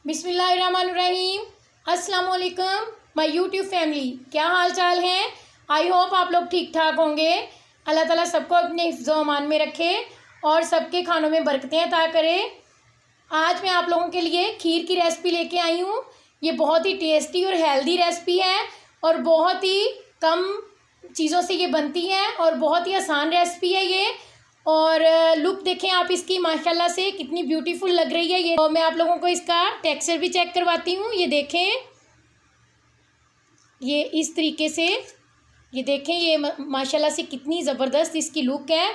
बिस्मिल्लाहिर्रहमानिर्रहीम। अस्सलाम वालेकुम माय यूट्यूब फैमिली, क्या हाल चाल हैं। आई होप आप लोग ठीक ठाक होंगे। अल्लाह ताला सबको अपने हिफ्ज़-ओ अमान में रखे और सबके खानों में बरकतें अता करे। आज मैं आप लोगों के लिए खीर की रेसिपी लेके आई हूँ। ये बहुत ही टेस्टी और हेल्दी रेसिपी है और बहुत ही कम चीज़ों से ये बनती है और बहुत ही आसान रेसिपी है ये। और लुक देखें आप इसकी, माशाल्लाह से कितनी ब्यूटीफुल लग रही है ये। तो मैं आप लोगों को इसका टेक्सचर भी चेक करवाती हूँ। ये देखें, ये इस तरीके से, ये देखें, ये माशाल्लाह से कितनी ज़बरदस्त इसकी लुक है।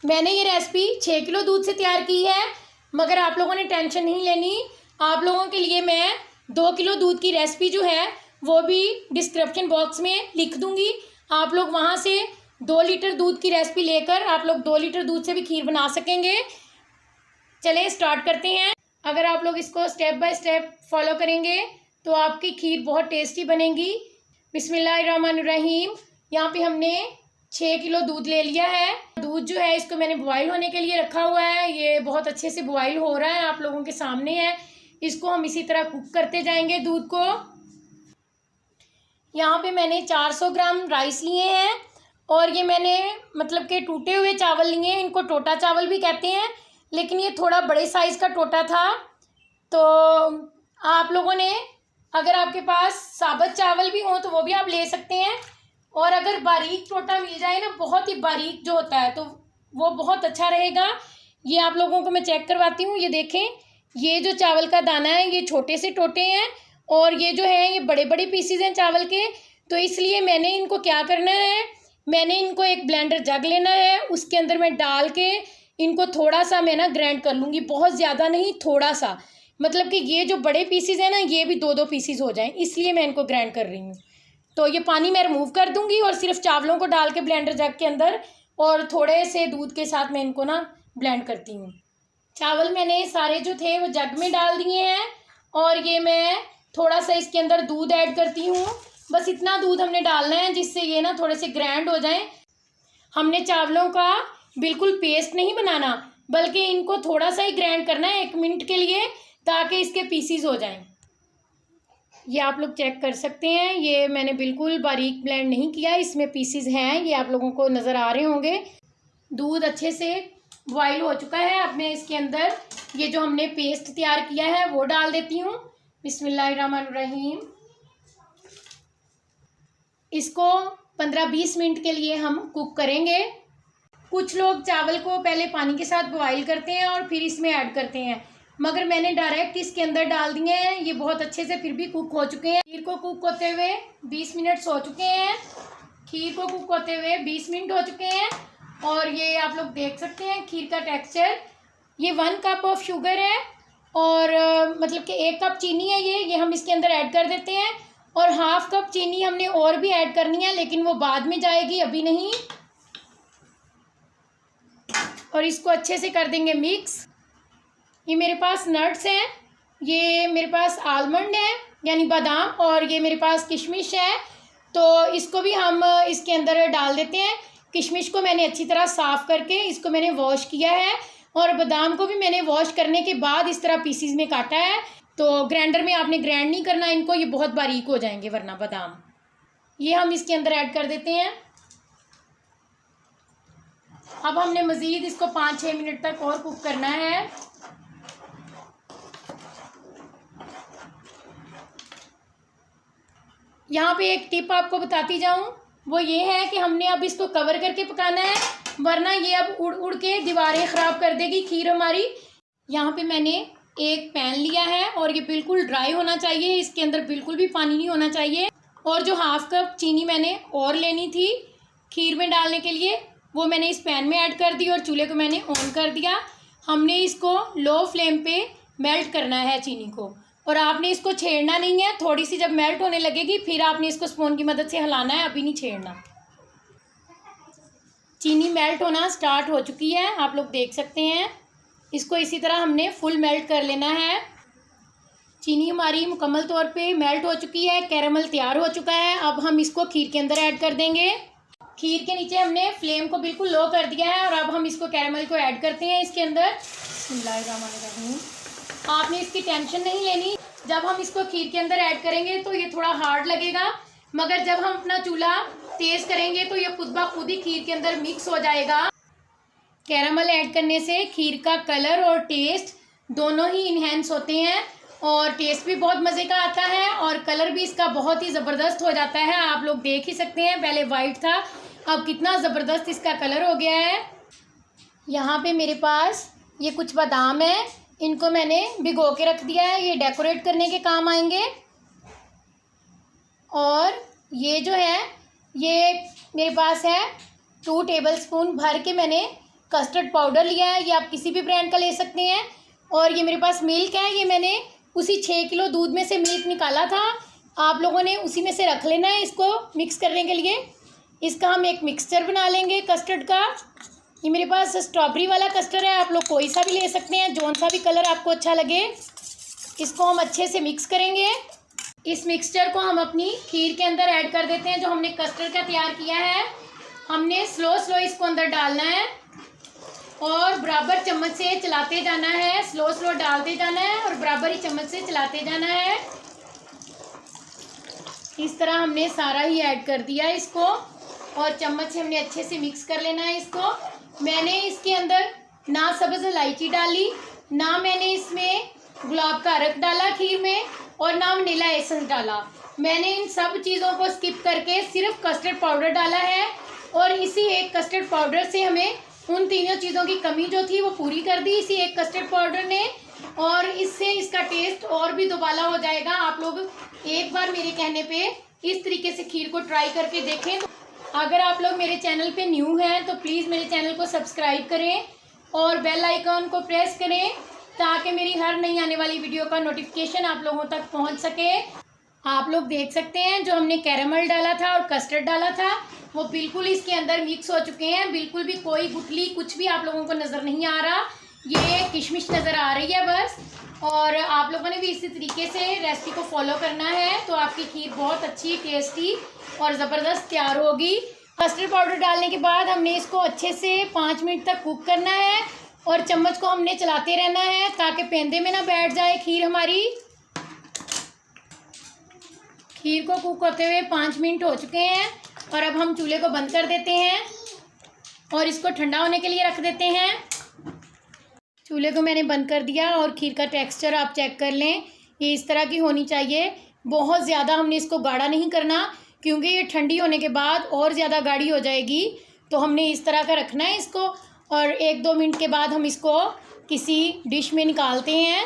मैंने ये रेसिपी 6 किलो दूध से तैयार की है, मगर आप लोगों ने टेंशन नहीं लेनी। आप लोगों के लिए मैं 2 किलो दूध की रेसिपी जो है वो भी डिस्क्रिप्शन बॉक्स में लिख दूँगी। आप लोग वहाँ से 2 लीटर दूध की रेसिपी लेकर आप लोग 2 लीटर दूध से भी खीर बना सकेंगे। चलें स्टार्ट करते हैं। अगर आप लोग इसको स्टेप बाय स्टेप फॉलो करेंगे तो आपकी खीर बहुत टेस्टी बनेगी। बिस्मिल्लाहिर्रहमानिर्रहीम। यहाँ पे हमने 6 किलो दूध ले लिया है। दूध जो है इसको मैंने बॉयल होने के लिए रखा हुआ है। ये बहुत अच्छे से बॉयल हो रहा है, आप लोगों के सामने है। इसको हम इसी तरह कुक करते जाएंगे दूध को। यहाँ पे मैंने 400 ग्राम राइस लिए हैं और ये मैंने मतलब के टूटे हुए चावल लिए हैं। इनको टोटा चावल भी कहते हैं, लेकिन ये थोड़ा बड़े साइज़ का टोटा था। तो आप लोगों ने, अगर आपके पास साबुत चावल भी हो तो वो भी आप ले सकते हैं। और अगर बारीक टोटा मिल जाए ना, बहुत ही बारीक जो होता है, तो वो बहुत अच्छा रहेगा। ये आप लोगों को मैं चेक करवाती हूँ। ये देखें, ये जो चावल का दाना है ये छोटे से टोटे हैं और ये जो है ये बड़े बड़े पीसीज हैं चावल के। तो इसलिए मैंने इनको क्या करना है, मैंने इनको एक ब्लेंडर जग लेना है, उसके अंदर मैं डाल के इनको थोड़ा सा मैं ना ग्राइंड कर लूँगी। बहुत ज़्यादा नहीं, थोड़ा सा, मतलब कि ये जो बड़े पीसीज हैं ना ये भी 2-2 पीसीज हो जाएं, इसलिए मैं इनको ग्राइंड कर रही हूँ। तो ये पानी मैं रिमूव कर दूँगी और सिर्फ चावलों को डाल के ब्लेंडर जग के अंदर और थोड़े से दूध के साथ मैं इनको ना ब्लेंड करती हूँ। चावल मैंने सारे जो थे वो जग में डाल दिए हैं और ये मैं थोड़ा सा इसके अंदर दूध ऐड करती हूँ। बस इतना दूध हमने डालना है जिससे ये ना थोड़े से ग्राइंड हो जाएं। हमने चावलों का बिल्कुल पेस्ट नहीं बनाना, बल्कि इनको थोड़ा सा ही ग्राइंड करना है 1 मिनट के लिए, ताकि इसके पीसीज हो जाएं। ये आप लोग चेक कर सकते हैं, ये मैंने बिल्कुल बारीक ब्लेंड नहीं किया, इसमें पीसीज हैं, ये आप लोगों को नज़र आ रहे होंगे। दूध अच्छे से बॉयल हो चुका है। अब मैं इसके अंदर ये जो हमने पेस्ट तैयार किया है वो डाल देती हूँ। बिस्मिल्लाहिर्रहमानिर्रहीम। इसको 15-20 मिनट के लिए हम कुक करेंगे। कुछ लोग चावल को पहले पानी के साथ बॉयल करते हैं और फिर इसमें ऐड करते हैं, मगर मैंने डायरेक्ट इसके अंदर डाल दिए हैं। ये बहुत अच्छे से फिर भी कुक हो चुके हैं। खीर को कुक होते हुए 20 मिनट हो चुके हैं। खीर को कुक होते हुए 20 मिनट हो चुके हैं और ये आप लोग देख सकते हैं खीर का टेक्सचर। ये 1 कप ऑफ शुगर है और मतलब कि 1 कप चीनी है ये हम इसके अंदर ऐड कर देते हैं। और 1/2 कप चीनी हमने और भी ऐड करनी है, लेकिन वो बाद में जाएगी, अभी नहीं। और इसको अच्छे से कर देंगे मिक्स। ये मेरे पास नट्स हैं, ये मेरे पास आलमंड है यानी बादाम, और ये मेरे पास किशमिश है। तो इसको भी हम इसके अंदर डाल देते हैं। किशमिश को मैंने अच्छी तरह साफ़ करके इसको मैंने वॉश किया है और बादाम को भी मैंने वॉश करने के बाद इस तरह पीसीज में काटा है। तो ग्राइंडर में आपने ग्राइंड नहीं करना इनको, ये बहुत बारीक हो जाएंगे वरना बादाम। ये हम इसके अंदर ऐड कर देते हैं। अब हमने मज़ीद इसको 5-6 मिनट तक और कुक करना है। यहाँ पे एक टिप आपको बताती जाऊँ, वो ये है कि हमने अब इसको कवर करके पकाना है, वरना ये अब उड़ उड़ के दीवारें ख़राब कर देगी खीर हमारी। यहाँ पे मैंने एक पैन लिया है और ये बिल्कुल ड्राई होना चाहिए, इसके अंदर बिल्कुल भी पानी नहीं होना चाहिए। और जो 1/2 कप चीनी मैंने और लेनी थी खीर में डालने के लिए, वो मैंने इस पैन में ऐड कर दी और चूल्हे को मैंने ऑन कर दिया। हमने इसको लो फ्लेम पे मेल्ट करना है चीनी को, और आपने इसको छेड़ना नहीं है। थोड़ी सी जब मेल्ट होने लगेगी फिर आपने इसको स्पून की मदद से हिलाना है, अभी नहीं छेड़ना। चीनी मेल्ट होना स्टार्ट हो चुकी है, आप लोग देख सकते हैं। इसको इसी तरह हमने फुल मेल्ट कर लेना है। चीनी हमारी मुकम्मल तौर पे मेल्ट हो चुकी है, कैरेमल तैयार हो चुका है। अब हम इसको खीर के अंदर ऐड कर देंगे। खीर के नीचे हमने फ्लेम को बिल्कुल लो कर दिया है और अब हम इसको कैरेमल को ऐड करते हैं इसके अंदर। बिस्मिल्लाहिर्रहमानिर्रहीम। आपने इसकी टेंशन नहीं लेनी। जब हम इसको खीर के अंदर ऐड करेंगे तो ये थोड़ा हार्ड लगेगा, मगर जब हम अपना चूल्हा तेज़ करेंगे तो ये खुद ब खुद ही खीर के अंदर मिक्स हो जाएगा। कैरामल ऐड करने से खीर का कलर और टेस्ट दोनों ही इन्हेंस होते हैं, और टेस्ट भी बहुत मज़े का आता है और कलर भी इसका बहुत ही ज़बरदस्त हो जाता है। आप लोग देख ही सकते हैं, पहले वाइट था, अब कितना ज़बरदस्त इसका कलर हो गया है। यहाँ पे मेरे पास ये कुछ बादाम है, इनको मैंने भिगो के रख दिया है, ये डेकोरेट करने के काम आएंगे। और ये जो है ये मेरे पास है 2 टेबलस्पून भर के मैंने कस्टर्ड पाउडर लिया है, ये आप किसी भी ब्रांड का ले सकते हैं। और ये मेरे पास मिल्क है, ये मैंने उसी 6 किलो दूध में से मिल्क निकाला था, आप लोगों ने उसी में से रख लेना है इसको मिक्स करने के लिए। इसका हम एक मिक्सचर बना लेंगे कस्टर्ड का। ये मेरे पास स्ट्रॉबेरी वाला कस्टर्ड है, आप लोग कोई सा भी ले सकते हैं, जौन सा भी कलर आपको अच्छा लगे। इसको हम अच्छे से मिक्स करेंगे। इस मिक्सचर को हम अपनी खीर के अंदर ऐड कर देते हैं जो हमने कस्टर्ड का तैयार किया है। हमने स्लो स्लो इसको अंदर डालना है और बराबर चम्मच से चलाते जाना है, स्लो स्लो डालते जाना है और बराबर ही चम्मच से चलाते जाना है। इस तरह हमने सारा ही ऐड कर दिया इसको और चम्मच से हमने अच्छे से मिक्स कर लेना है इसको। मैंने इसके अंदर ना सब्ज़ इलायची डाली, ना मैंने इसमें गुलाब का अरक डाला खीर में, और ना वनीला एसेंस डाला। मैंने इन सब चीज़ों को स्किप करके सिर्फ कस्टर्ड पाउडर डाला है, और इसी एक कस्टर्ड पाउडर से हमें उन तीनों चीज़ों की कमी जो थी वो पूरी कर दी इसी एक कस्टर्ड पाउडर ने, और इससे इसका टेस्ट और भी दुबाला हो जाएगा। आप लोग एक बार मेरे कहने पे इस तरीके से खीर को ट्राई करके देखें। अगर आप लोग मेरे चैनल पे न्यू हैं तो प्लीज़ मेरे चैनल को सब्सक्राइब करें और बेल आइकॉन को प्रेस करें ताकि मेरी हर नई आने वाली वीडियो का नोटिफिकेशन आप लोगों तक पहुंच सके। आप लोग देख सकते हैं जो हमने कैरामल डाला था और कस्टर्ड डाला था वो बिल्कुल इसके अंदर मिक्स हो चुके हैं, बिल्कुल भी कोई गुठली कुछ भी आप लोगों को नज़र नहीं आ रहा, ये किशमिश नज़र आ रही है बस। और आप लोगों ने भी इसी तरीके से रेसिपी को फॉलो करना है तो आपकी खीर बहुत अच्छी, टेस्टी और ज़बरदस्त तैयार होगी। कस्टर्ड पाउडर डालने के बाद हमने इसको अच्छे से 5 मिनट तक कुक करना है और चम्मच को हमने चलाते रहना है ताकि पेंदे में ना बैठ जाए खीर हमारी। खीर को कुक करते हुए 5 मिनट हो चुके हैं और अब हम चूल्हे को बंद कर देते हैं और इसको ठंडा होने के लिए रख देते हैं। चूल्हे को मैंने बंद कर दिया और खीर का टेक्सचर आप चेक कर लें, ये इस तरह की होनी चाहिए। बहुत ज़्यादा हमने इसको गाढ़ा नहीं करना क्योंकि ये ठंडी होने के बाद और ज़्यादा गाढ़ी हो जाएगी, तो हमने इस तरह का रखना है इसको। और 1-2 मिनट के बाद हम इसको किसी डिश में निकालते हैं।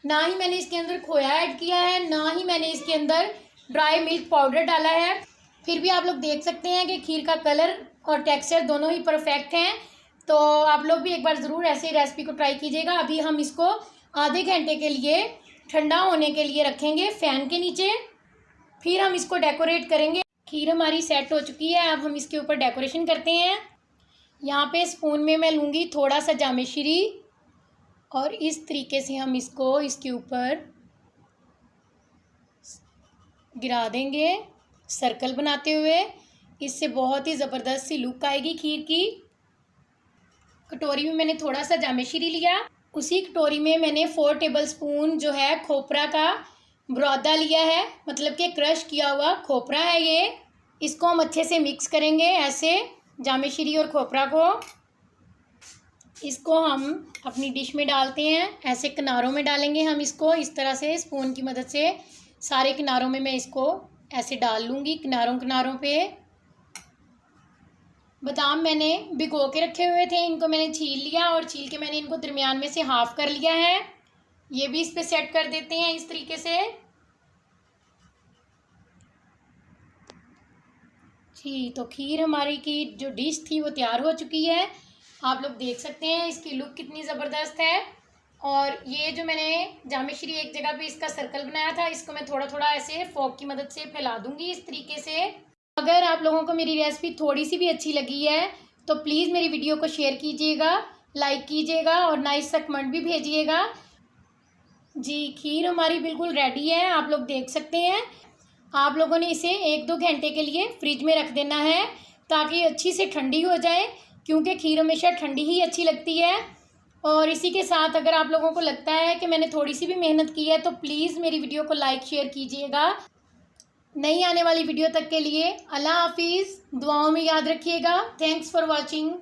ना ही मैंने इसके अंदर खोया ऐड किया है, ना ही मैंने इसके अंदर ड्राई मिल्क पाउडर डाला है, फिर भी आप लोग देख सकते हैं कि खीर का कलर और टेक्सचर दोनों ही परफेक्ट हैं। तो आप लोग भी एक बार ज़रूर ऐसे रेसिपी को ट्राई कीजिएगा। अभी हम इसको आधे घंटे के लिए ठंडा होने के लिए रखेंगे फ़ैन के नीचे, फिर हम इसको डेकोरेट करेंगे। खीर हमारी सेट हो चुकी है, अब हम इसके ऊपर डेकोरेशन करते हैं। यहाँ पे स्पून में मैं लूँगी थोड़ा सा जामे श्री और इस तरीके से हम इसको इसके ऊपर गिरा देंगे सर्कल बनाते हुए। इससे बहुत ही ज़बरदस्त सी लुक आएगी खीर की। कटोरी में मैंने थोड़ा सा जामे श्री लिया, उसी कटोरी में मैंने 4 टेबलस्पून जो है खोपरा का बुरादा लिया है, मतलब कि क्रश किया हुआ खोपरा है ये। इसको हम अच्छे से मिक्स करेंगे ऐसे जामे श्री और खोपरा को। इसको हम अपनी डिश में डालते हैं, ऐसे किनारों में डालेंगे हम इसको इस तरह से स्पून की मदद से सारे किनारों में मैं इसको ऐसे डाल लूँगी, किनारों पे। बादाम मैंने भिगो के रखे हुए थे, इनको मैंने छील लिया और छील के मैंने इनको दरमियान में से हाफ़ कर लिया है। ये भी इस पे सेट कर देते हैं इस तरीके से जी। तो खीर हमारी की जो डिश थी वो तैयार हो चुकी है, आप लोग देख सकते हैं इसकी लुक कितनी ज़बरदस्त है। और ये जो मैंने जामे श्री एक जगह पे इसका सर्कल बनाया था, इसको मैं थोड़ा थोड़ा ऐसे फोक की मदद से फैला दूंगी इस तरीके से। अगर आप लोगों को मेरी रेसिपी थोड़ी सी भी अच्छी लगी है तो प्लीज़ मेरी वीडियो को शेयर कीजिएगा, लाइक कीजिएगा और नाइस सा कमेंट भी भेजिएगा जी। खीर हमारी बिल्कुल रेडी है, आप लोग देख सकते हैं। आप लोगों ने इसे 1-2 घंटे के लिए फ्रिज में रख देना है ताकि अच्छी से ठंडी हो जाए, क्योंकि खीर हमेशा ठंडी ही अच्छी लगती है। और इसी के साथ अगर आप लोगों को लगता है कि मैंने थोड़ी सी भी मेहनत की है तो प्लीज़ मेरी वीडियो को लाइक शेयर कीजिएगा। नई आने वाली वीडियो तक के लिए अल्लाह हाफिज़, दुआओं में याद रखिएगा। Thanks for watching.